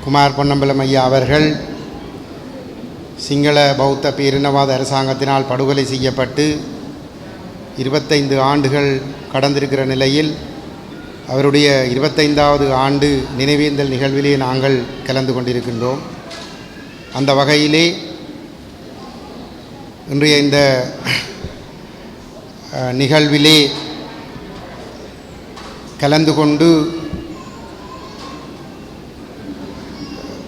குமார் பொன்னம்பலம் ஐயா அவர்கள் சிங்கள பௌத்த பேரினவாத அரசாங்கத்தினால் படுகொலை செய்யப்பட்டு 25 ஆண்டுகள் கடந்திருக்கிற நிலையில் அவருடைய 25வது ஆண்டு நினைவேந்தல் நிகழ்விலே நாங்கள் கலந்து கொண்டிருக்கின்றோம். அந்த வகையிலே இன்றைய இந்த நிகழ்விலே கலந்து கொண்டு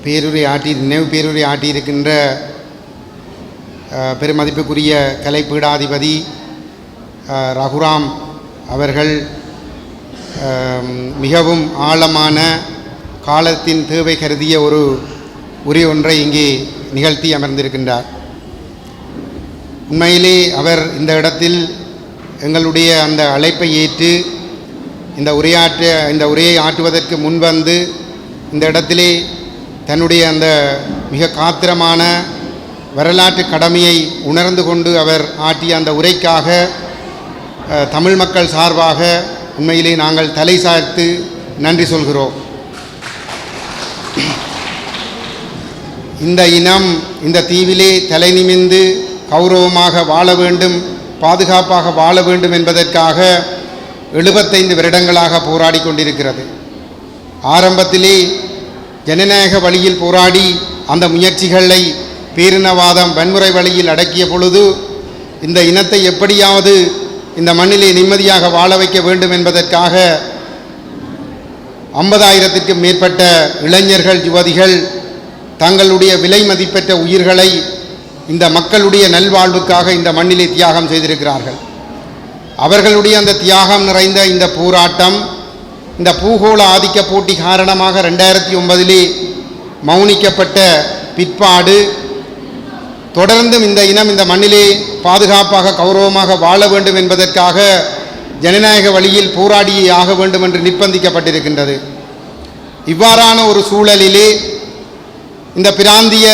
நினைவு பேருரை ஆட்டியிருக்கின்ற பெருமதிப்புக்குரிய கலைப்பீடாதிபதி ரகுராம் அவர்கள் மிகவும் ஆழமான காலத்தின் தேவை கருதிய ஒரு உரை ஒன்றை இங்கே நிகழ்த்தி அமர்ந்திருக்கின்றார். உண்மையிலே அவர் இந்த இடத்தில் எங்களுடைய அந்த அழைப்பை ஏற்று இந்த உரையை ஆற்றுவதற்கு முன்வந்து இந்த இடத்திலே தன்னுடைய அந்த மிக காத்திரமான வரலாற்று கடமையை உணர்ந்து கொண்டு அவர் ஆற்றிய அந்த உரைக்காக தமிழ் மக்கள் சார்பாக உண்மையிலே நாங்கள் தலை சாய்த்து நன்றி சொல்கிறோம். இந்த இனம் இந்த தீவிலே தலை நிமிர்ந்து கௌரவமாக வாழ வேண்டும், பாதுகாப்பாக வாழ வேண்டும் என்பதற்காக 75 வருடங்களாக போராடி கொண்டிருக்கிறது. ஆரம்பத்திலே ஜனநாயக வழியில் போராடி அந்த முயற்சிகளை பேரினவாதம் வன்முறை வழியில் அடக்கிய பொழுது இந்த இனத்தை எப்படியாவது இந்த மண்ணிலே நிம்மதியாக வாழ வைக்க வேண்டும் என்பதற்காக 50,000க்கும் மேற்பட்ட இளைஞர்கள் யுவதிகள் தங்களுடைய விலை மதிப்பெற்ற உயிர்களை இந்த மக்களுடைய நல்வாழ்வுக்காக இந்த மண்ணிலே தியாகம் செய்திருக்கிறார்கள். அவர்களுடைய அந்த தியாகம் நிறைந்த இந்த போராட்டம் இந்த பூகோள ஆதிக்க போட்டி காரணமாக 2009 மௌனிக்கப்பட்ட பிற்பாடு தொடர்ந்தும் இந்த இனம் இந்த மண்ணிலே பாதுகாப்பாக கௌரவமாக வாழ வேண்டும் என்பதற்காக ஜனநாயக வழியில் போராடியே ஆக வேண்டும் என்று நிர்பந்திக்கப்பட்டிருக்கின்றது. இவ்வாறான ஒரு சூழலிலே இந்த பிராந்திய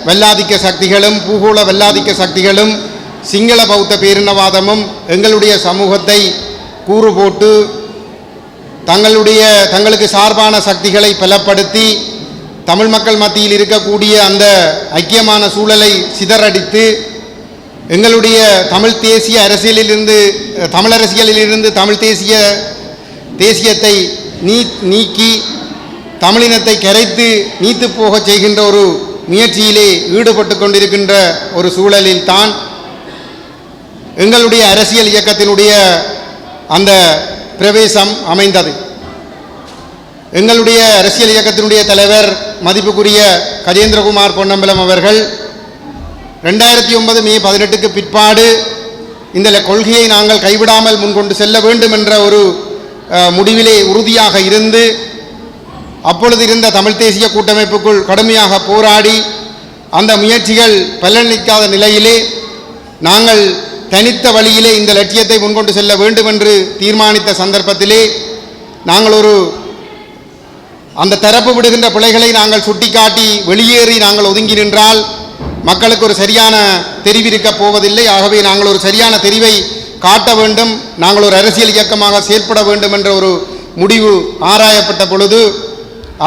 வல்லாதிக்க சக்திகளும் பூகோள வல்லாதிக்க சக்திகளும் சிங்கள பௌத்த பேரினவாதமும் எங்களுடைய சமூகத்தை கூறு போட்டு தங்களுக்கு சார்பான சக்திகளை பலப்படுத்தி தமிழ் மக்கள் மத்தியில் இருக்கக்கூடிய அந்த ஐக்கியமான சூழலை சிதறடித்து எங்களுடைய தமிழ் தேசிய அரசியலிலிருந்து தமிழ் தேசியத்தை நீக்கி தமிழினத்தை கரைத்து நீத்து போக செய்கின்ற ஒரு முயற்சியிலே ஈடுபட்டு கொண்டிருக்கின்ற ஒரு சூழலில் தான் எங்களுடைய அரசியல் இயக்கத்தினுடைய அந்த பிரவேசம் அமைந்தது. எங்களுடைய அரசியல் இயக்கத்தினுடைய தலைவர் மதிப்புக்குரிய கஜேந்திரகுமார் பொன்னம்பலம் அவர்கள் 2009 மே 18க்கு பிற்பாடு இந்த கொள்கையை நாங்கள் கைவிடாமல் முன்கொண்டு செல்ல வேண்டும் என்ற ஒரு முடிவிலே உறுதியாக இருந்து அப்பொழுது இருந்த தமிழ் தேசிய கூட்டமைப்புக்குள் கடுமையாக போராடி அந்த முயற்சிகள் பலனளிக்காத நிலையிலே நாங்கள் தனித்த வழியிலே இந்த லட்சியத்தை முன்கொண்டு செல்ல வேண்டும் என்று தீர்மானித்த சந்தர்ப்பத்திலே நாங்கள் அந்த தரப்பு விடுகின்ற பிழைகளை நாங்கள் சுட்டிக்காட்டி வெளியேறி நாங்கள் ஒதுங்கி நின்றால் மக்களுக்கு ஒரு சரியான தெரிவிருக்கப் போவதில்லை. ஆகவே நாங்கள் ஒரு சரியான தெரிவை காட்ட வேண்டும், நாங்கள் ஒரு அரசியல் இயக்கமாக செயல்பட வேண்டும் என்ற ஒரு முடிவு ஆராயப்பட்ட பொழுது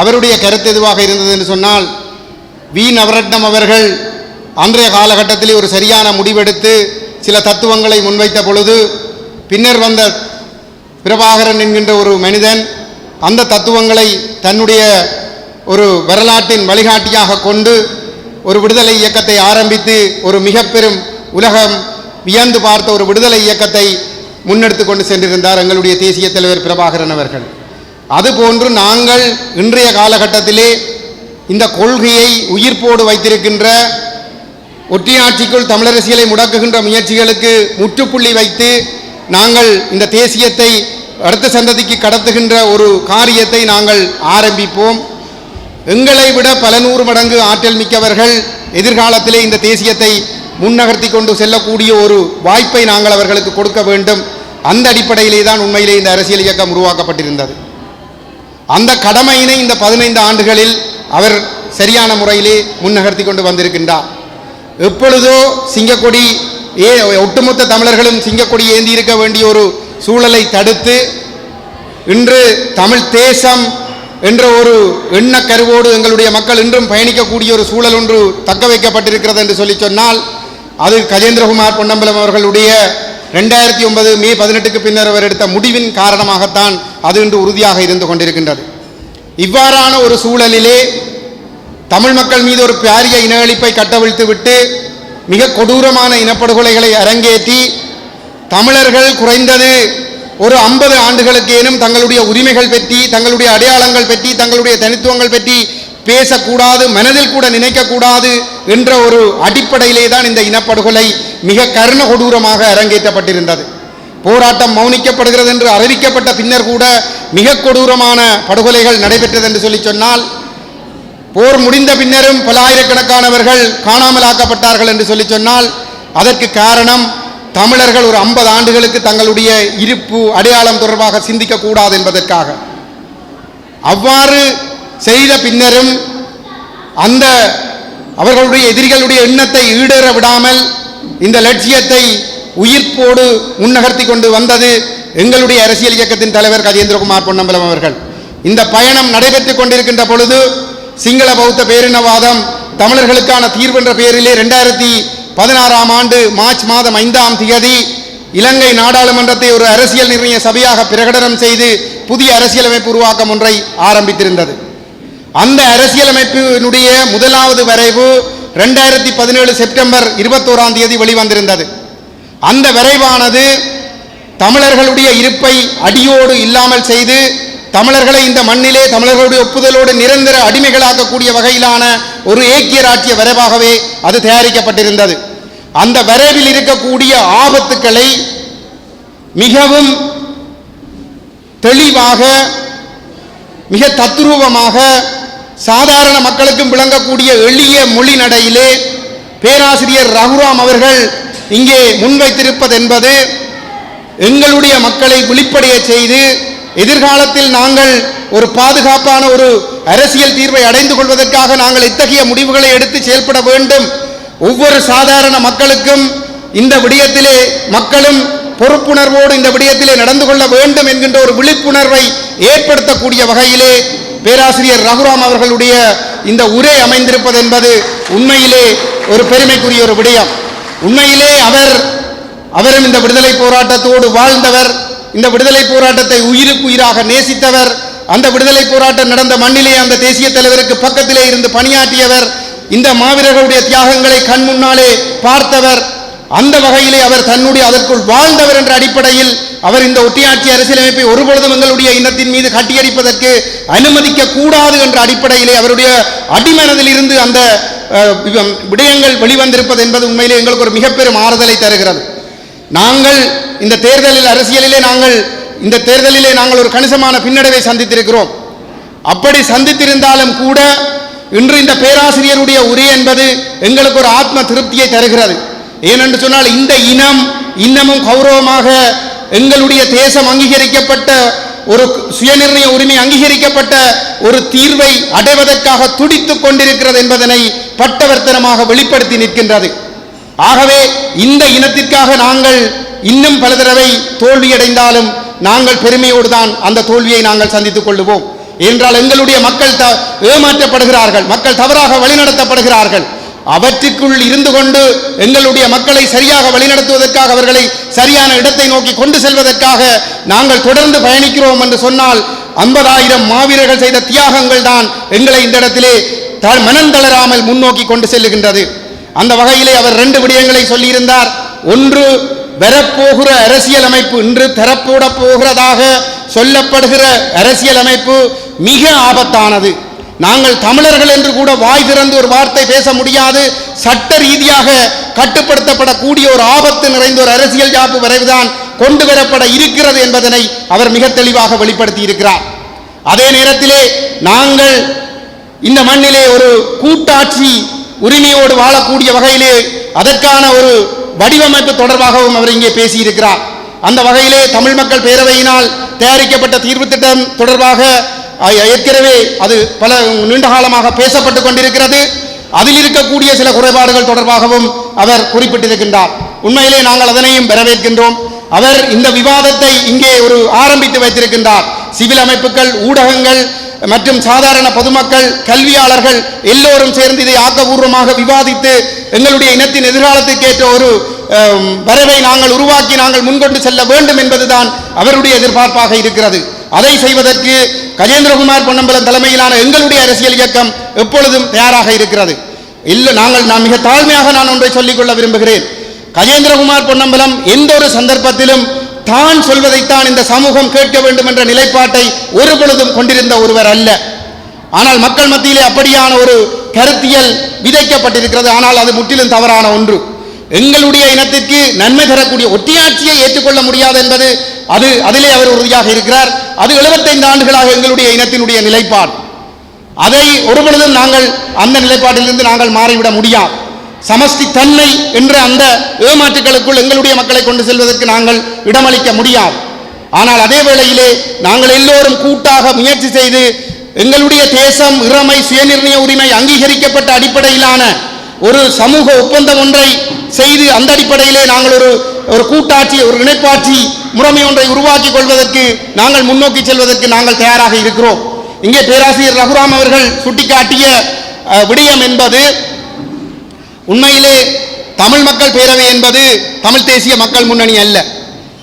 அவருடைய கருத்து எதுவாக இருந்தது என்று சொன்னால், வி நவரட்னம் அவர்கள் அன்றைய காலகட்டத்திலே ஒரு சரியான முடிவெடுத்து சில தத்துவங்களை முன்வைத்த பொழுது பின்னர் வந்த பிரபாகரன் என்கின்ற ஒரு மனிதன் அந்த தத்துவங்களை தன்னுடைய ஒரு வரலாற்றின் வழிகாட்டியாக கொண்டு ஒரு விடுதலை இயக்கத்தை ஆரம்பித்து ஒரு மிக பெரும் உலகம் வியந்து பார்த்த ஒரு விடுதலை இயக்கத்தை முன்னெடுத்து கொண்டு சென்றிருந்தார் எங்களுடைய தேசிய தலைவர் பிரபாகரன் அவர்கள். அதுபோன்று நாங்கள் இன்றைய காலகட்டத்திலே இந்த கொள்கையை உயிர்ப்போடு வைத்திருக்கின்ற ஒற்றையாட்சிக்குள் தமிழரசியலை முடக்குகின்ற முயற்சிகளுக்கு முற்றுப்புள்ளி வைத்து நாங்கள் இந்த தேசியத்தை அடுத்த சந்ததிக்கு கடத்துகின்ற ஒரு காரியத்தை நாங்கள் ஆரம்பிப்போம். எங்களை விட பல நூறு மடங்கு ஆற்றல் மிக்கவர்கள் எதிர்காலத்திலே இந்த தேசியத்தை முன்னகர்த்தி கொண்டு செல்லக்கூடிய ஒரு வாய்ப்பை நாங்கள் அவர்களுக்கு கொடுக்க வேண்டும். அந்த அடிப்படையிலே தான் உண்மையிலே இந்த அரசியல் இயக்கம் உருவாக்கப்பட்டிருந்தது. அந்த கடமையினை இந்த 15 ஆண்டுகளில் அவர் சரியான முறையிலே முன்னகர்த்தி கொண்டு வந்திருக்கின்றார். எப்பொழுதோ சிங்கக்கொடி ஒட்டுமொத்த தமிழர்களும் சிங்கக்கொடி ஏந்தி இருக்க வேண்டிய ஒரு சூழலை தடுத்து இன்று தமிழ் தேசம் என்ற ஒரு எண்ணக்கருவோடு எங்களுடைய மக்கள் இன்றும் பயணிக்கக்கூடிய ஒரு சூழல் ஒன்று தக்க வைக்கப்பட்டிருக்கிறது என்று சொல்லி சொன்னால் அது கஜேந்திரகுமார் பொன்னம்பலம் அவர்களுடைய 2009 மே 18க்கு பின்னர் அவர் எடுத்த முடிவின் காரணமாகத்தான் அது இன்று உறுதியாக இருந்து கொண்டிருக்கின்றது. இவ்வாறான ஒரு சூழலிலே தமிழ் மக்கள் மீது ஒரு பாரிய இன அழிப்பை கட்டவிழ்த்துவிட்டு மிக கொடூரமான இனப்படுகொலைகளை அரங்கேற்றி தமிழர்கள் குறைந்தது ஒரு 50 ஆண்டுகளுக்கேனும் தங்களுடைய உரிமைகள் பற்றி, தங்களுடைய அடையாளங்கள் பற்றி, தங்களுடைய தனித்துவங்கள் பற்றி பேசக்கூடாது, மனதில் கூட நினைக்கக்கூடாது என்ற ஒரு அடிப்படையிலே தான் இந்த இனப்படுகொலை மிக கருண கொடூரமாக அரங்கேற்றப்பட்டிருந்தது. போராட்டம் மௌனிக்கப்படுகிறது என்று அறிவிக்கப்பட்ட பின்னர் கூட மிக கொடூரமான படுகொலைகள் நடைபெற்றது என்று சொல்லி சொன்னால், போர் முடிந்த பின்னரும் பல ஆயிரக்கணக்கானவர்கள் காணாமலாக்கப்பட்டார்கள் என்று சொல்லி சொன்னால் அதற்கு காரணம் தமிழர்கள் ஒரு 50 ஆண்டுகளுக்கு தங்களுடைய இருப்பு அடையாளம் தொடர்பாக சிந்திக்கக்கூடாது என்பதற்காக. அவ்வாறு செய்த பின்னரும் அந்த அவர்களுடைய எதிரிகளுடைய எண்ணத்தை ஈடேற விடாமல் இந்த லட்சியத்தை உயிர்ப்போடு முன்னகர்த்தி கொண்டு வந்தது எங்களுடைய அரசியல் இயக்கத்தின் தலைவர் கஜேந்திரகுமார் பொன்னம்பலம் அவர்கள். இந்த பயணம் நடைபெற்றுக் கொண்டிருக்கின்ற பொழுது சிங்கள பௌத்த பேரினவாதம் தமிழர்களுக்கான தீர்வு என்ற பெயரிலே 2016ஆம் ஆண்டு மார்ச் மாதம் 5ஆம் தேதி இலங்கை நாடாளுமன்றத்தை ஒரு அரசியல் நிர்ணய சபையாக பிரகடனம் செய்து புதிய அரசியலமைப்பு உருவாக்கம் ஒன்றை ஆரம்பித்திருந்தது. அந்த அரசியலமைப்பினுடைய முதலாவது வரைவு 2017 செப்டம்பர் 21ஆம் தேதி வெளிவந்திருந்தது. அந்த வரைவானது தமிழர்களுடைய இருப்பை அடியோடு இல்லாமல் செய்து தமிழர்களை இந்த மண்ணிலே தமிழர்களுடைய ஒப்புதலோடு நிரந்தர அடிமைகளாக்கக்கூடிய வகையிலான ஒரு ஏக்கிய ராட்சிய வரைவாகவே அது தயாரிக்கப்பட்டிருந்தது. அந்த வரைவில் இருக்கக்கூடிய ஆபத்துக்களை மிகவும் தெளிவாக, மிக தத்ரூபமாக, சாதாரண மக்களுக்கும் விளங்கக்கூடிய எளிய மொழி நடையிலே பேராசிரியர் ரகுராம் அவர்கள் இங்கே முன்வைத்திருப்பது என்பது எங்களுடைய மக்களை விழிப்படைய செய்து எதிர்காலத்தில் நாங்கள் ஒரு பாதுகாப்பான ஒரு அரசியல் தீர்வை அடைந்து கொள்வதற்காக நாங்கள் இத்தகைய முடிவுகளை எடுத்து செயல்பட வேண்டும், ஒவ்வொரு சாதாரண மக்களுக்கும் இந்த விடயத்திலே மக்களும் பொறுப்புணர்வோடு இந்த விடயத்திலே நடந்து கொள்ள வேண்டும் என்கின்ற ஒரு விழிப்புணர்வை ஏற்படுத்தக்கூடிய வகையிலே பேராசிரியர் ரகுராம் அவர்களுடைய இந்த உரை அமைந்திருப்பது என்பது உண்மையிலே ஒரு பெருமைக்குரிய ஒரு விடயம். உண்மையிலே அவரும் இந்த விடுதலை போராட்டத்தோடு வாழ்ந்தவர், இந்த விடுதலை போராட்டத்தை உயிருக்கு உயிராக நேசித்தவர், அந்த விடுதலை போராட்டம் நடந்த மண்ணிலே அந்த தேசிய தலைவருக்கு பக்கத்திலே இருந்து பணியாற்றியவர், இந்த மாவீரர்களுடைய தியாகங்களை கண் முன்னாலே பார்த்தவர். அந்த வகையிலே அவர் தன்னுடைய அதற்குள் வாழ்ந்தவர் என்ற அடிப்படையில் அவர் இந்த ஒட்டியாட்சி அரசியலமைப்பை ஒருபொழுதும் எங்களுடைய இனத்தின் மீது கட்டியடிப்பதற்கு அனுமதிக்க கூடாது என்ற அடிப்படையிலே அவருடைய அடிமனதில் இருந்து அந்த விடயங்கள் வெளிவந்திருப்பது என்பது உண்மையிலே எங்களுக்கு ஒரு மிகப்பெரும் ஆறுதலை தருகிறது. நாங்கள் இந்த தேர்தலில் அரசியலிலே நாங்கள் ஒரு கணிசமான பின்னடைவை சந்தித்திருக்கிறோம். அப்படி சந்தித்திருந்தாலும் கூட இன்று இந்த பேராசிரியருடைய உரை என்பது எங்களுக்கு ஒரு ஆத்ம திருப்தியை தருகிறது. ஏனென்று சொன்னால் இந்த இனம் இன்னமும் கௌரவமாக எங்களுடைய தேசம் அங்கீகரிக்கப்பட்ட ஒரு சுயநிர்ணய உரிமை அங்கீகரிக்கப்பட்ட ஒரு தீர்வை அடைவதற்காக துடித்துக் கொண்டிருக்கிறது என்பதனை பட்டவர்த்தனமாக வெளிப்படுத்தி நிற்கின்றது. ஆகவே இந்த இனத்திற்காக நாங்கள் இன்னும் பல தடவை தோல்வியடைந்தாலும் நாங்கள் பெருமையோடு தான் அந்த தோல்வியை நாங்கள் சந்தித்துக் கொள்ளுவோம். என்றால் எங்களுடைய மக்கள் ஏமாற்றப்படுகிறார்கள், மக்கள் தவறாக வழிநடத்தப்படுகிறார்கள். அவற்றுக்குள் இருந்து கொண்டு எங்களுடைய மக்களை சரியாக வழிநடத்துவதற்காக, அவர்களை சரியான இடத்தை நோக்கி கொண்டு செல்வதற்காக நாங்கள் தொடர்ந்து பயணிக்கிறோம் என்று சொன்னால் 50,000 மாவீரர்கள் செய்த தியாகங்கள் தான் எங்களை இந்த இடத்திலே மனம் தளராமல் முன்னோக்கி கொண்டு செல்லுகின்றது. அந்த வகையிலே அவர் 2 விடயங்களை சொல்லியிருந்தார். ஒன்று, வரப்போகிற அரசியலமைப்பு, இன்று தரப்போட போகிறதாக சொல்லப்படுகிற அரசியலமைப்பு மிக ஆபத்தானது. நாங்கள் தமிழர்கள் என்று கூட வாய் திறந்து ஒரு வார்த்தை பேச முடியாது, சட்ட ரீதியாக கட்டுப்படுத்தப்படக்கூடிய ஒரு ஆபத்து நிறைந்த ஒரு அரசியல் யாப்பு வரைவுதான் கொண்டு வரப்பட இருக்கிறது என்பதனை அவர் மிக தெளிவாக வெளிப்படுத்தி இருக்கிறார். அதே நேரத்திலே நாங்கள் இந்த மண்ணிலே ஒரு கூட்டாட்சி உரிமையோடு வாழக்கூடிய வகையிலே அதற்கான ஒரு வடிவமைப்பு தொடர்பாகவும் அவர் இங்கே பேசியிருக்கிறார். அந்த வகையிலே தமிழ் மக்கள் பேரவையினால் தயாரிக்கப்பட்ட தீர்வு திட்டம் தொடர்பாக ஏற்கனவே அது பல நீண்ட காலமாக பேசப்பட்டு கொண்டிருக்கிறது. அதில் இருக்கக்கூடிய சில குறைபாடுகள் தொடர்பாகவும் அவர் குறிப்பிட்டிருக்கின்றார். உண்மையிலே நாங்கள் அதனையும் வரவேற்கின்றோம். அவர் இந்த விவாதத்தை இங்கே ஒரு ஆரம்பித்து வைத்திருக்கின்றார். சிவில் அமைப்புகள், ஊடகங்கள், மற்றும் சாதாரண பொதுமக்கள், கல்வியாளர்கள் எல்லோரும் சேர்ந்து இதை ஆக்கபூர்வமாக விவாதித்து எங்களுடைய இனத்தின் எதிர்காலத்துக்கேற்ற ஒரு வரவை நாங்கள் உருவாக்கி நாங்கள் முன்கொண்டு செல்ல வேண்டும் என்பதுதான் அவருடைய எதிர்பார்ப்பாக இருக்கிறது. அதை செய்வதற்கு கஜேந்திரகுமார் பொன்னம்பலம் தலைமையிலான எங்களுடைய அரசியல் இயக்கம் எப்பொழுதும் தயாராக இருக்கிறது. நான் மிக தாழ்மையாக நான் ஒன்றை சொல்லிக்கொள்ள விரும்புகிறேன். கஜேந்திரகுமார் பொன்னம்பலம் எந்த ஒரு சந்தர்ப்பத்திலும் தான் சொல்வதைத்தான் இந்த சமூகம் கேட்க வேண்டும் என்ற நிலைப்பாட்டை ஒரு பொழுதும் கொண்டிருந்த ஒருவர் அல்ல. ஆனால் மக்கள் மத்தியிலே அப்படியான ஒரு கருத்தியல் விதைக்கப்பட்டிருக்கிறது. ஆனால் அது முற்றிலும் தவறான ஒன்று. எங்களுடைய இனத்திற்கு நன்மை தரக்கூடிய ஒற்றையாட்சியை ஏற்றுக்கொள்ள முடியாது என்பது அதிலே அவர் உறுதியாக இருக்கிறார். அது 75 ஆண்டுகளாக எங்களுடைய இனத்தினுடைய நிலைப்பாடு. அதை ஒருபொழுதும் நாங்கள் அந்த நிலைப்பாட்டிலிருந்து நாங்கள் மாறிவிட முடியாது. சமஷ்டி தன்மை என்ற அந்த ஏமாற்றுகளுக்குள் எங்களுடைய மக்களை கொண்டு செல்வதற்கு நாங்கள் இடமளிக்க முடியாது. ஆனால் அதே வேளையிலே நாங்கள் எல்லோரும் கூட்டாக முயற்சி செய்து எங்களுடைய தேசம், இறைமை, சுயநிர்ணய உரிமை அங்கீகரிக்கப்பட்ட அடிப்படையிலான ஒரு சமூக ஒப்பந்தம் ஒன்றை செய்து அந்த அடிப்படையிலே நாங்கள் ஒரு கூட்டாட்சி, ஒரு இணைப்பாட்சி முறைமை ஒன்றை உருவாக்கி கொள்வதற்கு நாங்கள் முன்னோக்கி செல்வதற்கு நாங்கள் தயாராக இருக்கிறோம். இங்கே பேராசிரியர் ரகுராம் அவர்கள் சுட்டிக்காட்டிய விடயம் என்பது உண்மையிலே தமிழ் மக்கள் பேரவை என்பது தமிழ் தேசிய மக்கள் முன்னணி அல்ல.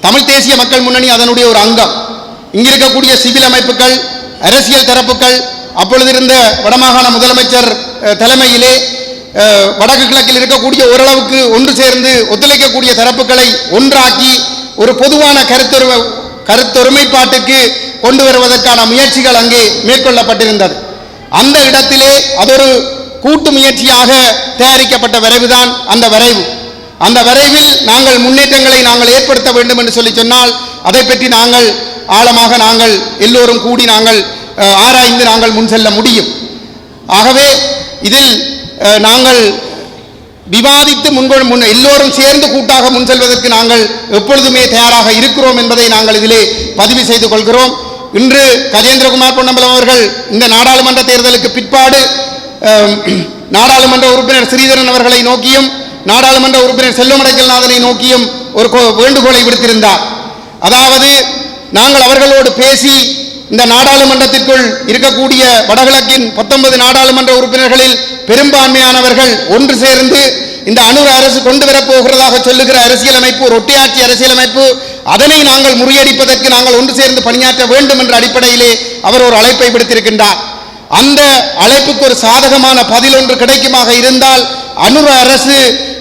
தமிழ் தேசிய மக்கள் முன்னணி அதனுடைய ஒரு அங்கம். இங்கிருக்கக்கூடிய சிவில் அமைப்புகள், அரசியல் தரப்புகள், அப்பொழுது இருந்த வடமாகாண முதலமைச்சர் தலைமையிலே வடக்கு கிழக்கில் இருக்கக்கூடிய ஓரளவுக்கு ஒன்று சேர்ந்து ஒத்துழைக்கக்கூடிய தரப்புகளை ஒன்றாக்கி ஒரு பொதுவான கருத்தொருமைப்பாட்டுக்கு கொண்டு வருவதற்கான முயற்சிகள் அங்கே மேற்கொள்ளப்பட்டிருந்தது. அந்த இடத்திலே அது ஒரு கூட்டு முயற்சியாக தயாரிக்கப்பட்ட வரைவுதான் அந்த வரைவு. அந்த வரைவில் நாங்கள் முன்னேற்றங்களை நாங்கள் ஏற்படுத்த வேண்டும் என்று சொல்லி சொன்னால் அதை பற்றி நாங்கள் ஆழமாக நாங்கள் எல்லோரும் கூடி நாங்கள் ஆராய்ந்து நாங்கள் முன் செல்ல முடியும். ஆகவே இதில் நாங்கள் விவாதித்து எல்லோரும் சேர்ந்து கூட்டாக முன் செல்வதற்கு நாங்கள் எப்பொழுதுமே தயாராக இருக்கிறோம் என்பதை நாங்கள் இதிலே பதிவு செய்து கொள்கிறோம். இன்று கஜேந்திரகுமார் பொன்னம்பலம் அவர்கள் இந்த நாடாளுமன்ற தேர்தலுக்கு பிற்பாடு நாடாளுமன்ற உறுப்பினர் ஸ்ரீதரன் அவர்களை நோக்கியும் நாடாளுமன்ற உறுப்பினர் செல்வமடைக்கல்நாதனை நோக்கியும் ஒரு வேண்டுகோளை விடுத்திருந்தார். அதாவது நாங்கள் அவர்களோடு பேசி இந்த நாடாளுமன்றத்திற்குள் இருக்கக்கூடிய வடகிழக்கின் 19 நாடாளுமன்ற உறுப்பினர்களில் பெரும்பான்மையானவர்கள் ஒன்று சேர்ந்து இந்த அனுர அரசு கொண்டு வரப்போகிறதாக சொல்லுகிற அரசியலமைப்பு, ஒரு ஒற்றையாட்சி அரசியலமைப்பு, அதனை நாங்கள் முறியடிப்பதற்கு நாங்கள் ஒன்று சேர்ந்து பணியாற்ற வேண்டும் என்ற அடிப்படையிலே அவர் ஒரு அழைப்பை விடுத்திருக்கின்றார். அந்த அழைப்புக்கு ஒரு சாதகமான பதில் ஒன்று கிடைக்குமாக இருந்தால் அனுர அரசு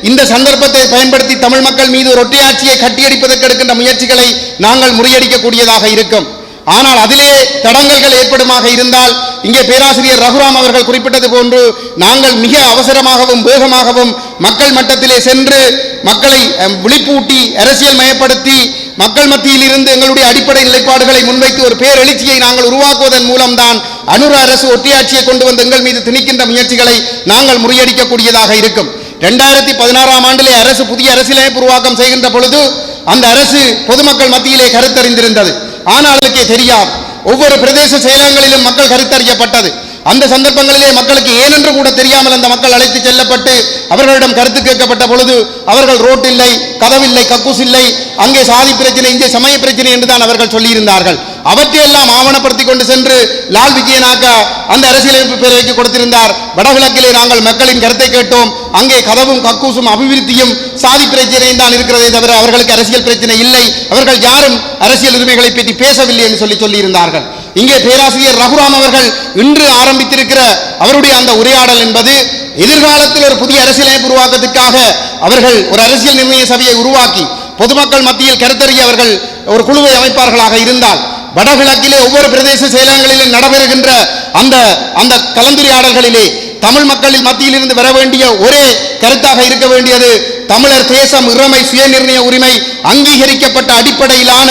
இந்த சந்தர்ப்பத்தை பயன்படுத்தி தமிழ் மக்கள் மீது ஒரு ஒற்றையாட்சியை கட்டியடிப்பதற்கு எடுக்கின்ற முயற்சிகளை நாங்கள் முறியடிக்கக்கூடியதாக இருக்கும். ஆனால் அதிலே தடங்கல்கள் ஏற்படுமாக இருந்தால் இங்கே பேராசிரியர் ரகுராம் அவர்கள் குறிப்பிட்டது போன்று நாங்கள் மிக அவசரமாகவும் வேகமாகவும் மக்கள் மட்டத்திலே சென்று மக்களை விழிப்பூட்டி அரசியல் மயப்படுத்தி மக்கள் மத்தியில் இருந்து எங்களுடைய அடிப்படை நிலைப்பாடுகளை முன்வைத்து ஒரு பேரெழுச்சியை நாங்கள் உருவாக்குவதன் மூலம்தான் அனுர அரசு ஒற்றையாட்சியை கொண்டு வந்து எங்கள் மீது திணிக்கின்ற முயற்சிகளை நாங்கள் முறியடிக்கக்கூடியதாக இருக்கும். 2016ஆம் ஆண்டிலே அரசு புதிய அரசியலமைப்பு உருவாக்கம் செய்கின்ற பொழுது அந்த அரசு பொதுமக்கள் மத்தியிலே கருத்தறிந்திருந்தது. ஆனால் அதுக்கே தெரியாது. ஒவ்வொரு பிரதேச செயலகங்களிலும் மக்கள் கருத்தறியப்பட்டது. அந்த சந்தர்ப்பங்களிலே மக்களுக்கு ஏனென்று கூட தெரியாமல் அந்த மக்கள் அழைத்து செல்லப்பட்டு அவர்களிடம் கருத்து கேட்கப்பட்ட பொழுது அவர்கள் ரோட் இல்லை, கதவில்லை, கக்கூஸ் இல்லை, அங்கே சாதி பிரச்சனை, இங்கே சமய பிரச்சனை என்றுதான் அவர்கள் சொல்லியிருந்தார்கள். அவற்றையெல்லாம் ஆவணப்படுத்தி கொண்டு சென்று லால் விஜயநாயக்கா அந்த அரசியலமைப்பு பேரவைக்கு கொடுத்திருந்தார். வடகிழக்கிலே நாங்கள் மக்களின் கருத்தை கேட்டோம், அங்கே கதவும் கக்கூசும் அபிவிருத்தியும் சாதி பிரச்சனையும் தான் இருக்கிறதே தவிர அவர்களுக்கு அரசியல் பிரச்சனை இல்லை, அவர்கள் யாரும் அரசியல் உரிமைகளை பற்றி பேசவில்லை என்று சொல்லியிருந்தார்கள். இங்கே பேராசிரியர் ரகுராம் அவர்கள் இன்று ஆரம்பித்திருக்கிற அவருடைய அந்த உரையாடல் என்பது எதிர்காலத்தில் ஒரு புதிய அரசியலமைப்பு உருவாக்கத்திற்காக அவர்கள் ஒரு அரசியல் நிர்ணய சபையை உருவாக்கி பொதுமக்கள் மத்தியில் கருத்தறிய அவர்கள் ஒரு குழுவை அமைப்பார்களாக இருந்தால் வடகிழக்கிலே ஒவ்வொரு பிரதேச செயலகங்களிலும் நடைபெறுகின்ற அந்த கலந்துரையாடல்களிலே தமிழ் மக்களின் மத்தியில் இருந்து வர வேண்டிய ஒரே கருத்தாக இருக்க வேண்டியது தமிழர் தேசம், இறைமை, சுயநிர்ணய உரிமை அங்கீகரிக்கப்பட்ட அடிப்படையிலான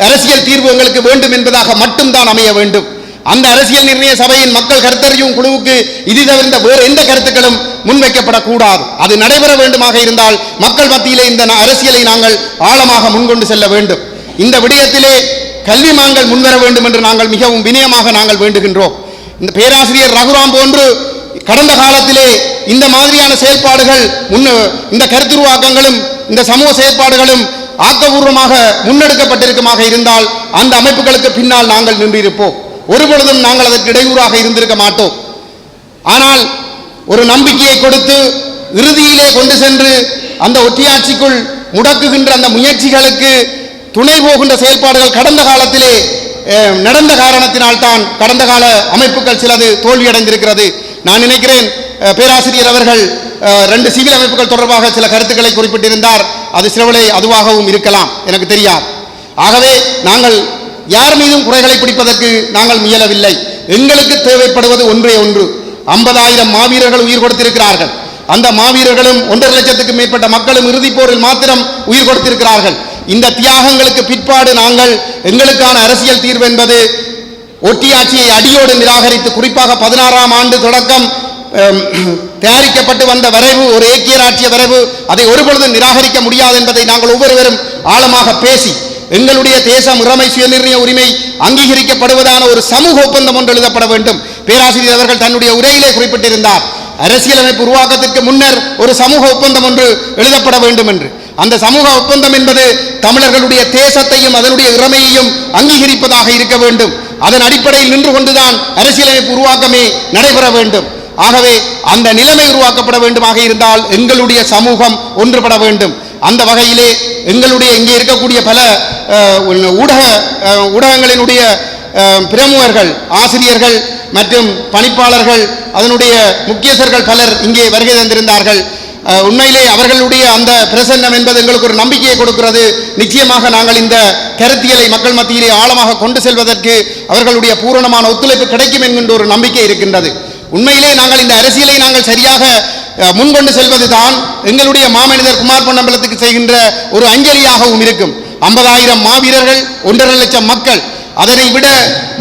அரசியல் தீர்வு எங்களுக்கு வேண்டும் என்பதாக மட்டும்தான் அமைய வேண்டும். அந்த அரசியல் நிர்ணய சபையின் மக்கள் கருத்தறியும் குழுவுக்கு இது தவிர்த்த வேறு எந்த கருத்துக்களும் முன்வைக்கப்படக்கூடாது. அது நடைபெற வேண்டுமாக இருந்தால் மக்கள் மத்தியிலே இந்த அரசியலை நாங்கள் ஆழமாக முன்கொண்டு செல்ல வேண்டும். இந்த விடயத்திலே கல்விமான்கள் முன்வர வேண்டும் என்று நாங்கள் மிகவும் வினயமாக நாங்கள் வேண்டுகின்றோம். இந்த பேராசிரியர் ரகுராம் போன்று கடந்த காலத்திலே இந்த மாதிரியான செயல்பாடுகள் இந்த கருத்துருவாக்கங்களும் இந்த சமூக செயல்பாடுகளும் ஆக்கபூர்வமாக முன்னெடுக்கப்பட்டிருக்குமாக இருந்தால் அந்த அமைப்புகளுக்கு பின்னால் நாங்கள் நின்றிருப்போம். ஒருபொழுதும் நாங்கள் அதற்கு இடையூறாக இருந்திருக்க மாட்டோம். ஆனால் ஒரு நம்பிக்கையை கொடுத்து இறுதியிலே கொண்டு சென்று அந்த ஒற்றியாட்சிக்குள் முடக்குகின்ற அந்த முயற்சிகளுக்கு துணை போகின்ற செயல்பாடுகள் கடந்த காலத்திலே நடந்த காரணத்தினால்தான் கடந்த கால அமைப்புகள் சிலது தோல்வியடைந்திருக்கிறது. நான் நினைக்கிறேன் பேராசிரியர் அவர்கள் 2 சிவில் அமைப்புகள் தொடர்பாக சில கருத்துக்களை குறிப்பிட்டிருந்தார். அது சிலவளை அதுவாகவும் இருக்கலாம், எனக்கு தெரியாது. ஆகவே நாங்கள் யார் மீதும் குறைகளை பிடிப்பதற்கு நாங்கள் முயலவில்லை. எங்களுக்கு தேவைப்படுவது ஒன்றே ஒன்று. 50,000 மாவீரர்கள் உயிர் கொடுத்திருக்கிறார்கள். அந்த மாவீரர்களும் 1.5 லட்சத்துக்கு மேற்பட்ட மக்களும் இறுதிப் போரில் மாத்திரம் உயிர் கொடுத்திருக்கிறார்கள். இந்த தியாகங்களுக்கு பிற்பாடு நாங்கள் எங்களுக்கான அரசியல் தீர்வு என்பது ஒட்டியாட்சியை அடியோடு நிராகரித்து, குறிப்பாக 16ஆம் ஆண்டு தொடக்கம் தயாரிக்கப்பட்டு வந்த வரைவு, ஒரு ஏக்கிய ராட்சிய வரைவு, அதை ஒருபொழுதும் நிராகரிக்க முடியாது என்பதை நாங்கள் ஒவ்வொருவரும் ஆழமாக பேசி எங்களுடைய தேசம் இறைமை சுயநிர்ணய உரிமை அங்கீகரிக்கப்படுவதான ஒரு சமூக ஒப்பந்தம் ஒன்று எழுதப்பட வேண்டும். பேராசிரியர் அவர்கள் தன்னுடைய உரையிலே குறிப்பிட்டிருந்தார், அரசியலமைப்பு உருவாக்கத்திற்கு முன்னர் ஒரு சமூக ஒப்பந்தம் ஒன்று எழுதப்பட வேண்டும் என்று. அந்த சமூக ஒப்பந்தம் என்பது தமிழர்களுடைய தேசத்தையும் அதனுடைய இறைமையையும் அங்கீகரிப்பதாக இருக்க வேண்டும். அதன் அடிப்படையில் நின்று கொண்டுதான் அரசியலமைப்பு உருவாக்கமே நடைபெற வேண்டும். ஆகவே அந்த நிலைமை உருவாக்கப்பட வேண்டுமாக இருந்தால் எங்களுடைய சமூகம் ஒன்றுபட வேண்டும். அந்த வகையிலே எங்களுடைய இங்கே இருக்கக்கூடிய பல ஊடகங்களினுடைய பிரமுகர்கள், ஆசிரியர்கள் மற்றும் பணிப்பாளர்கள், அதனுடைய முக்கியஸ்தர்கள் பலர் இங்கே வருகை தந்திருந்தார்கள். உண்மையிலே அவர்களுடைய அந்த பிரசன்னம் என்பது எங்களுக்கு ஒரு நம்பிக்கையை கொடுக்கிறது. நிச்சயமாக நாங்கள் இந்த கருத்தியலை மக்கள் மத்தியிலே ஆழமாக கொண்டு செல்வதற்கு அவர்களுடைய பூரணமான ஒத்துழைப்பு கிடைக்கும் என்கின்ற ஒரு நம்பிக்கை இருக்கின்றது. உண்மையிலே நாங்கள் இந்த அரசியலை நாங்கள் சரியாக முன்கொண்டு செல்வதுதான் எங்களுடைய மாமனிதர் குமார் பொன்னம்பலத்துக்கு செய்கின்ற ஒரு அஞ்சலியாகவும் இருக்கும். 50,000 மாவீரர்கள், 1.5 லட்சம் மக்கள், அதனை விட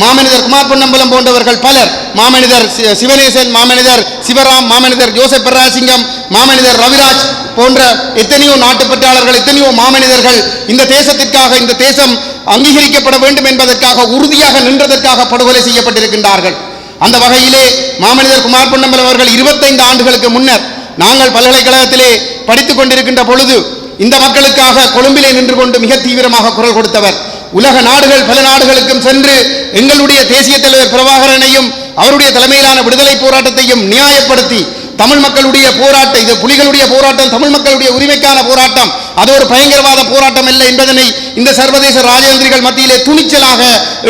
மாமனிதர் குமார் பொன்னம்பலம் போன்றவர்கள் பலர், மாமனிதர் சிவநேசன், மாமனிதர் சிவராம், மாமனிதர் ஜோசப் பெர்ராசிங்கம், மாமனிதர் ரவிராஜ் போன்ற எத்தனையோ நாட்டுப்பற்றாளர்கள், எத்தனையோ மாமனிதர்கள் இந்த தேசத்திற்காக, இந்த தேசம் அங்கீகரிக்கப்பட வேண்டும் என்பதற்காக உறுதியாக நின்றதற்காக படுகொலை செய்யப்பட்டிருக்கின்றார்கள். அந்த வகையிலே மாமனிதர் குமார் பொன்னம்பலம் அவர்கள் 25 ஆண்டுகளுக்கு முன்னர் நாங்கள் பல்கலைக்கழகத்திலே படித்துக் கொண்டிருக்கின்ற பொழுது இந்த மக்களுக்காக கொழும்பிலே நின்று கொண்டு மிக தீவிரமாக குரல் கொடுத்தவர். உலக நாடுகள், பல நாடுகளுக்கும் சென்று எங்களுடைய தேசிய தலைவர் பிரபாகரனையும் அவருடைய தலைமையிலான விடுதலை போராட்டத்தையும் நியாயப்படுத்தி, தமிழ் மக்களுடைய போராட்டம், இது புலிகளுடைய போராட்டம், தமிழ் மக்களுடைய உரிமைக்கான போராட்டம், அது ஒரு பயங்கரவாத போராட்டம் அல்ல என்பதனை இந்த சர்வதேச ராஜதந்திரிகள் மத்தியிலே துணிச்சலாக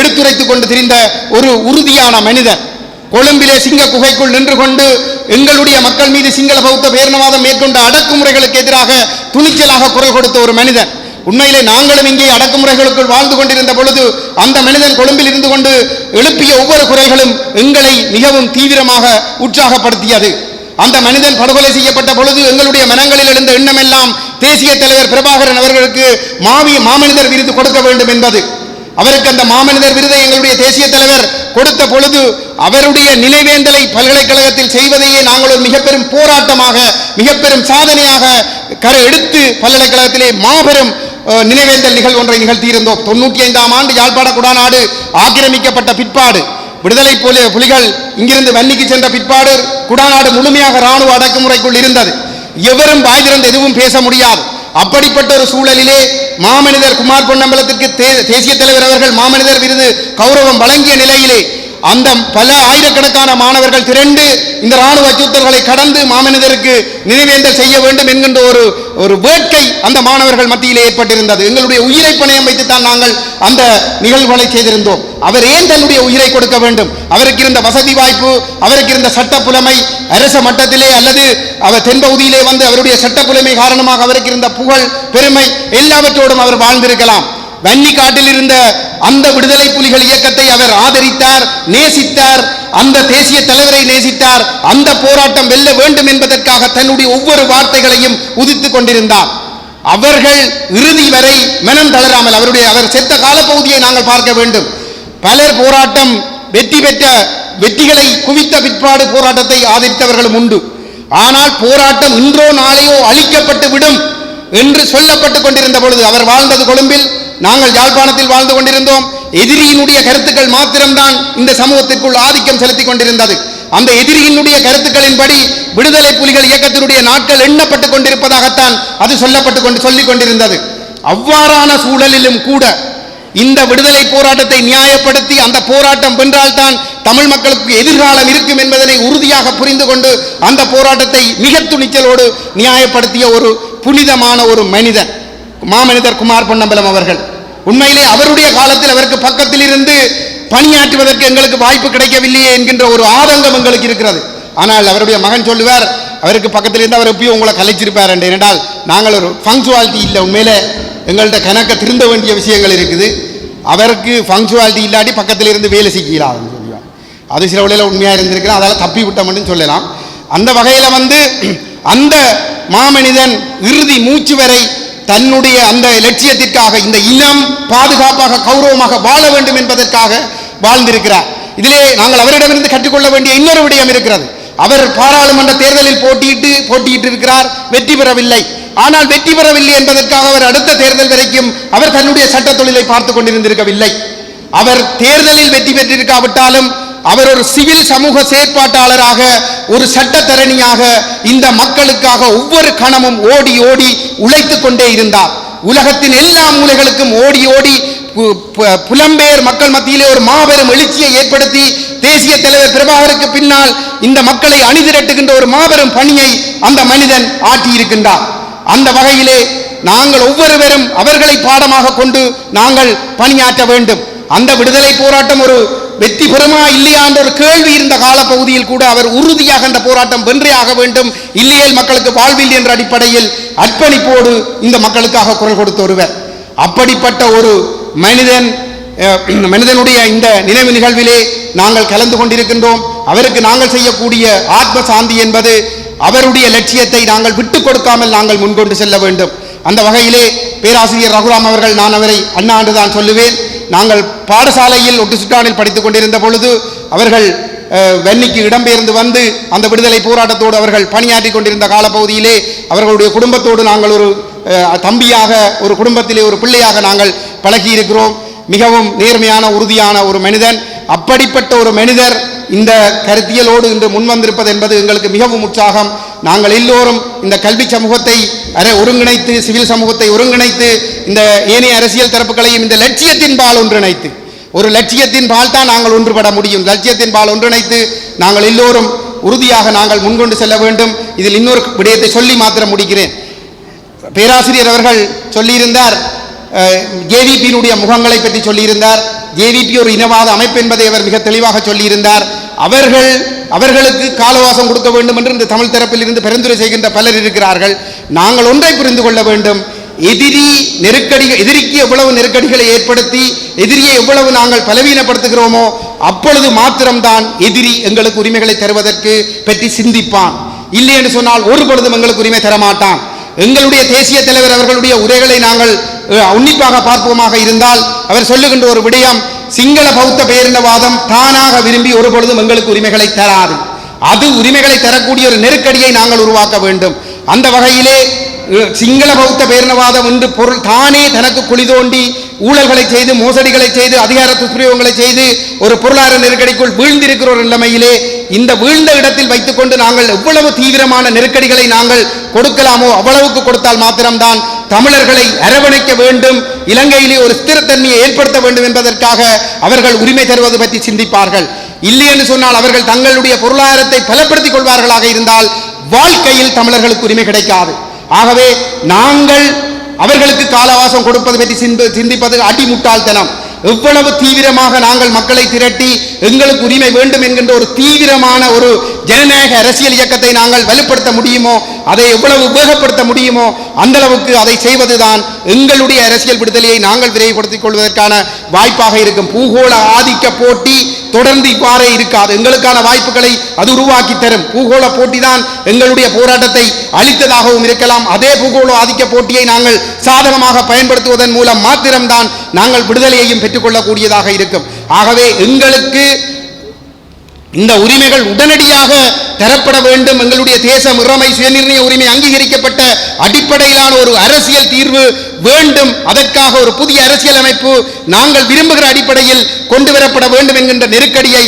எடுத்துரைத்துக் கொண்டு திரிந்த ஒரு உறுதியான மனிதர். கொழும்பிலே சிங்க குகைக்குள் நின்று கொண்டு எங்களுடைய மக்கள் மீது சிங்கள பௌத்த பேரினவாதம் மேற்கொண்ட அடக்குமுறைகளுக்கு எதிராக துணிச்சலாக குரல் கொடுத்த ஒரு மனிதன். உண்மையிலே நாங்களும் இங்கே அடக்குமுறைகளுக்குள் வாழ்ந்து கொண்டிருந்த பொழுது அந்த மனிதன் கொழும்பில் இருந்து கொண்டு எழுப்பிய ஒவ்வொரு குறைகளும் எங்களை மிகவும் தீவிரமாக உற்சாகப்படுத்தியது. அந்த மனிதன் படுகொலை செய்யப்பட்ட பொழுது எங்களுடைய மனங்களில் எழுந்த எண்ணமெல்லாம் தேசிய தலைவர் பிரபாகரன் அவர்களுக்கு மாமனிதர் விருது கொடுக்க வேண்டும் என்பது. அவருக்கு அந்த மாமனிதர் விருதை எங்களுடைய தேசிய தலைவர் கொடுத்த பொழுது அவருடைய நினைவேந்தலை பல்கலைக்கழகத்தில் செய்வதையே நாங்கள் ஒரு மிக பெரும் போராட்டமாக, மிக பெரும் சாதனையாக எடுத்து பல்கலைக்கழகத்திலே மாபெரும் நினைவேந்தல் நிகழ்வு ஒன்றை நிகழ்த்தியிருந்தோம். 95ஆம் ஆண்டு யாழ்ப்பாண குடாநாடு ஆக்கிரமிக்கப்பட்ட பிற்பாடு, விடுதலை புலிகள் இங்கிருந்து வன்னிக்கு சென்ற பிற்பாடு குடாநாடு முழுமையாக இராணுவ அடக்குமுறைக்குள் இருந்தது. எவரும் வாய் திறந்து எதுவும் பேச முடியாது. அப்படிப்பட்ட ஒரு சூழலிலே மாமனிதர் குமார் பொன்னம்பலத்திற்கு தேசிய தலைவர் அவர்கள் மாமனிதர் விருது கௌரவம் வழங்கிய நிலையிலே அந்த பல ஆயிரக்கணக்கான மாணவர்கள் திரண்டு இந்த இராணுவ அச்சுறுத்தல்களை கடந்து மாமனிதருக்கு நினைவேந்தல் செய்ய வேண்டும் என்கின்ற ஒரு வேட்கை அந்த மாணவர்கள் மத்தியிலே ஏற்பட்டிருந்தது. எங்களுடைய உயிரை பணயம் வைத்துத்தான் நாங்கள் அந்த நிகழ்வுகளை செய்திருந்தோம். அவர் ஏன் தன்னுடைய உயிரை கொடுக்க வேண்டும்? அவருக்கு இருந்த வசதி வாய்ப்பு, அவருக்கு இருந்த சட்ட புலமை, அரச மட்டத்திலே அல்லது அவர் தென்பகுதியிலே வந்து அவருடைய சட்ட புலமை காரணமாக அவருக்கு இருந்த புகழ், பெருமை எல்லாவற்றோடும் அவர் வாழ்ந்திருக்கலாம். வன்னி காட்டில் இருந்த அந்த விடுதலை புலிகள் இயக்கத்தை அவர் ஆதரித்தார், நேசித்தார், அந்த தேசிய தலைவரை நேசித்தார். அந்த போராட்டம் வெல்ல வேண்டும் என்பதற்காக தன்னுடைய ஒவ்வொரு வார்த்தைகளையும் உதித்துக் கொண்டிருந்தார். அவர்கள் இறுதி வரை மனம் தளராமல் அவர் செத்த காலப்பகுதியை நாங்கள் பார்க்க வேண்டும். பலர் போராட்டம் வெற்றிகளை குவித்த பிற்பாடு போராட்டத்தை ஆதரித்தவர்களும் உண்டு. ஆனால் போராட்டம் இன்றோ நாளையோ அழிக்கப்பட்டு விடும் என்று சொல்லப்பட்டுக் கொண்டிருந்த பொழுது அவர் வாழ்ந்தது கொழும்பில், நாங்கள் யாழ்ப்பாணத்தில் வாழ்ந்து கொண்டிருந்தோம். எதிரியினுடைய கருத்துக்கள் மாத்திரம்தான் இந்த சமூகத்திற்குள் ஆதிக்கம் செலுத்திக் கொண்டிருந்தது. அந்த எதிரியினுடைய கருத்துக்களின்படி விடுதலை புலிகள் இயக்கத்தினுடைய நாட்கள் எண்ணப்பட்டுக் கொண்டிருப்பதாகத்தான் அது சொல்லிக் கொண்டிருந்தது. அவ்வாறான சூழலிலும் கூட இந்த விடுதலை போராட்டத்தை நியாயப்படுத்தி அந்த போராட்டம் வென்றால்தான் தமிழ் மக்களுக்கு எதிர்காலம் இருக்கும் என்பதனை உறுதியாக புரிந்து கொண்டு அந்த போராட்டத்தை மிக துணிச்சலோடு நியாயப்படுத்திய ஒரு புனிதமான ஒரு மனிதன் மாமனிதர் குமார் பொன்னம்பலம் அவர்கள். உண்மையிலே அவருடைய காலத்தில் அவருக்கு பக்கத்தில் இருந்து பணியாற்றுவதற்கு எங்களுக்கு வாய்ப்பு கிடைக்கவில்லையே என்கின்ற ஒரு ஆதங்கம் எங்களுக்கு இருக்கிறது. ஆனால் அவருடைய மகன் சொல்லுவார், அவருக்கு பக்கத்தில் இருந்து அவர் எப்பயும் உங்களை கலைச்சிருப்பார் என்றால் நாங்கள் ஒரு பங்க்சுவாலிட்டி இல்லை, உண்மையிலே எங்கள்கிட்ட கணக்க திருந்த வேண்டிய விஷயங்கள் இருக்குது, அவருக்கு பங்க்சுவாலிட்டி இல்லாட்டி பக்கத்தில் இருந்து வேலை செய்யலாம் சொல்லுவார். அது சில வழியில் உண்மையாக இருந்திருக்கிறோம், அதால் தப்பி விட்டோம்னு சொல்லலாம். அந்த வகையில் அந்த மாமனிதன் இறுதி மூச்சு வரை தன்னுடைய அந்த லட்சியத்திற்காக இந்த இனம் பாதுகாப்பாக கௌரவமாக வாழ வேண்டும் என்பதற்காக வாழ்ந்திருக்கிறார். இதிலே நாங்கள் அவரிடமிருந்து கற்றுக்கொள்ள வேண்டிய இன்னொரு விடயம் இருக்கிறது. அவர் பாராளுமன்ற தேர்தலில் போட்டியிட்டு இருக்கிறார், வெற்றி பெறவில்லை. ஆனால் வெற்றி பெறவில்லை என்பதற்காக அவர் அடுத்த தேர்தல் வரைக்கும் அவர் தன்னுடைய சட்ட தொழிலை பார்த்து கொண்டிருந்திருக்கவில்லை. அவர் தேர்தலில் வெற்றி பெற்றிருக்காவிட்டாலும் அவர் ஒரு சிவில் சமூக செயற்பாட்டாளராக, ஒரு சட்டத்தரணியாக இந்த மக்களுக்காக ஒவ்வொரு கணமும் ஓடி ஓடி உழைத்துக் கொண்டே இருந்தார். உலகத்தின் எல்லா மூலைகளுக்கும் ஓடி ஓடி புலம்பெயர் மக்கள் மத்தியிலே ஒரு மாபெரும் எழுச்சியை ஏற்படுத்தி தேசிய தலைவர் பிரபாகருக்கு பின்னால் இந்த மக்களை அணிதிரட்டுகின்ற ஒரு மாபெரும் பணியை அந்த மனிதன் ஆற்றியிருக்கின்றார். அந்த வகையிலே நாங்கள் ஒவ்வொருவரும் அவர்களை பாடமாக கொண்டு நாங்கள் பணியாற்ற வேண்டும். அந்த விடுதலை போராட்டம் ஒரு வெற்றி பெறுமா இல்லையா என்ற ஒரு கேள்வி இருந்த காலப்பகுதியில் கூட அவர் உறுதியாக அந்த போராட்டம் வென்றே ஆக வேண்டும், இல்லையேல் மக்களுக்கு வாழ்வில் என்ற அடிப்படையில் அர்ப்பணிப்போடு இந்த மக்களுக்காக குரல் கொடுத்து ஒருவர். அப்படிப்பட்ட ஒரு மனிதனுடைய இந்த நினைவு நிகழ்விலே நாங்கள் கலந்து கொண்டிருக்கின்றோம். அவருக்கு நாங்கள் செய்யக்கூடிய ஆத்ம சாந்தி என்பது அவருடைய லட்சியத்தை நாங்கள் விட்டுக் கொடுக்காமல் நாங்கள் முன்கொண்டு செல்ல வேண்டும். அந்த வகையிலே பேராசிரியர் ரகுராம் அவர்கள், நான் அவரை அண்ணா என்று தான் சொல்லுவேன், நாங்கள் பாடசாலையில் ஒட்டு சுற்றானில் படித்துக் கொண்டிருந்த பொழுது அவர்கள் வெண்ணிக்கு இடம்பெயர்ந்து வந்து அந்த விடுதலை போராட்டத்தோடு அவர்கள் பணியாற்றி கொண்டிருந்த காலப்பகுதியிலே அவர்களுடைய குடும்பத்தோடு நாங்கள் ஒரு தம்பியாக, ஒரு குடும்பத்திலே ஒரு பிள்ளையாக நாங்கள் பழகி இருக்கிறோம். மிகவும் நேர்மையான உறுதியான ஒரு மனிதன். அப்படிப்பட்ட ஒரு மனிதர் இந்த கருத்தியலோடு இன்று முன்வந்திருப்பது என்பது எங்களுக்கு மிகவும் உற்சாகம். நாங்கள் எல்லோரும் இந்த கல்வி சமூகத்தை ஒருங்கிணைத்து, சிவில் சமூகத்தை ஒருங்கிணைத்து, இந்த ஏனைய அரசியல் தரப்புகளையும் இந்த லட்சியத்தின் பால் ஒன்றிணைத்து, ஒரு லட்சியத்தின் பால் தான் நாங்கள் ஒன்றுபட முடியும். லட்சியத்தின் பால் ஒன்றிணைத்து நாங்கள் எல்லோரும் உறுதியாக நாங்கள் முன்கொண்டு செல்ல வேண்டும். இதில் இன்னொரு விடயத்தை சொல்லி மாத்திரம் முடிக்கிறேன். பேராசிரியர் அவர்கள் சொல்லியிருந்தார், ஜேவிபியினுடைய முகங்களை பற்றி சொல்லியிருந்தார். ஜேவிபி ஒரு இனவாத அமைப்பு என்பதை அவர் மிக தெளிவாக சொல்லியிருந்தார். அவர்களுக்கு காலவாசம் கொடுக்க வேண்டும் என்று இந்த தமிழ் தரப்பில் இருந்து பரிந்துரை செய்கின்ற பலர் இருக்கிறார்கள். நாங்கள் ஒன்றை புரிந்து கொள்ள வேண்டும், எதிரிக்கு எவ்வளவு நெருக்கடிகளை ஏற்படுத்தி எதிரியை எவ்வளவு நாங்கள் பலவீனப்படுத்துகிறோமோ அப்பொழுது மாத்திரம்தான் எதிரி எங்களுக்கு உரிமைகளை தருவதற்கு பற்றி சிந்திப்பான். இல்லை என்று சொன்னால் ஒரு பொழுதும் எங்களுக்கு உரிமை தரமாட்டான். எங்களுடைய தேசிய தலைவர் அவர்களுடைய உரைகளை நாங்கள் உன்னிப்பாக பார்ப்போமாக இருந்தால் அவர் சொல்லுகின்ற ஒரு விடயம், சிங்கள பௌத்த பேரினவாதம் தானாக விரும்பி ஒரு பொழுதும் எங்களுக்கு உரிமைகளை தராது. அது உரிமைகளை தரக்கூடிய ஒரு நெருக்கடியை நாங்கள் உருவாக்க வேண்டும். அந்த வகையிலே சிங்கள பௌத்த பேரினவாதம் என்று பொருள் தானே தனக்கு குழி தோண்டி ஊழல்களை செய்து, மோசடிகளை செய்து, அதிகார துஷ்பிரயோகங்களை செய்து ஒரு பொருளாதார நெருக்கடிக்குள் வீழ்ந்திருக்கிற ஒரு நிலைமையிலே இந்த வீழ்ந்த இடத்தில் வைத்துக்கொண்டு நாங்கள் எவ்வளவு தீவிரமான நெருக்கடிகளை நாங்கள் கொடுக்கலாமோ அவ்வளவுக்கு கொடுத்தால் மாத்திரம்தான் தமிழர்களை அரவணைக்க வேண்டும், இலங்கையிலே ஒரு ஸ்திரத்தன்மையை ஏற்படுத்த வேண்டும் என்பதற்காக அவர்கள் உரிமை தருவது பற்றி சிந்திப்பார்கள். இல்லை என்று சொன்னால் அவர்கள் தங்களுடைய பொருளாதாரத்தை பலப்படுத்திக் கொள்வார்களாக இருந்தால் வாழ்க்கையில் தமிழர்களுக்கு உரிமை கிடைக்காது. ஆகவே நாங்கள் அவர்களுக்கு காலவாசம் கொடுப்பது பற்றி சிந்திப்பது அடிமுட்டாள்தனம். எவ்வளவு தீவிரமாக நாங்கள் மக்களை திரட்டி எங்களுக்கு உரிமை வேண்டும் என்கின்ற ஒரு தீவிரமான ஒரு ஜனநாயக அரசியல் இயக்கத்தை நாங்கள் வலுப்படுத்த முடியுமோ, அதை எவ்வளவு வேகப்படுத்த முடியுமோ அந்த அளவுக்கு அதை செய்வதுதான் எங்களுடைய அரசியல் விடுதலையை நாங்கள் விரைவுபடுத்திக் கொள்வதற்கான வாய்ப்பாக இருக்கும். பூகோள ஆதிக்க போட்டி தொடர்ந்து இவ்வாறே இருக்காது. எங்களுக்கான வாய்ப்புகளை அது உருவாக்கி தரும். பூகோள போட்டி தான் எங்களுடைய போராட்டத்தை அளித்ததாகவும் இருக்கலாம். அதே பூகோள ஆதிக்க போட்டியை நாங்கள் சாதகமாக பயன்படுத்துவதன் மூலம் மாத்திரம்தான் நாங்கள் விடுதலையையும் பெற்றுக்கொள்ளக்கூடியதாக இருக்கும். ஆகவே எங்களுக்கு இந்த உரிமைகள் உடனடியாக தரப்பட வேண்டும். எங்களுடைய தேசம் இறைமை சுயநிர்ணய உரிமை அங்கீகரிக்கப்பட்ட அடிப்படையிலான ஒரு அரசியல் தீர்வு வேண்டும். அதற்காக ஒரு புதிய அரசியல் அமைப்பு நாங்கள் விரும்புகிற அடிப்படையில் கொண்டு வரப்பட வேண்டும் என்கின்ற நெருக்கடியை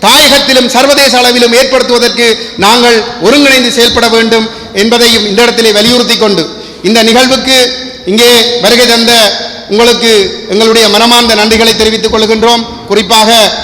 தாயகத்திலும் சர்வதேச அளவிலும் ஏற்படுத்துவதற்கு நாங்கள் ஒருங்கிணைந்து செயல்பட வேண்டும் என்பதையும் இந்த இடத்திலே வலியுறுத்தி கொண்டு இந்த நிகழ்வுக்கு இங்கே வருகை தந்த உங்களுக்கு எங்களுடைய மனமார்ந்த நன்றிகளை தெரிவித்துக் கொள்கின்றோம். குறிப்பாக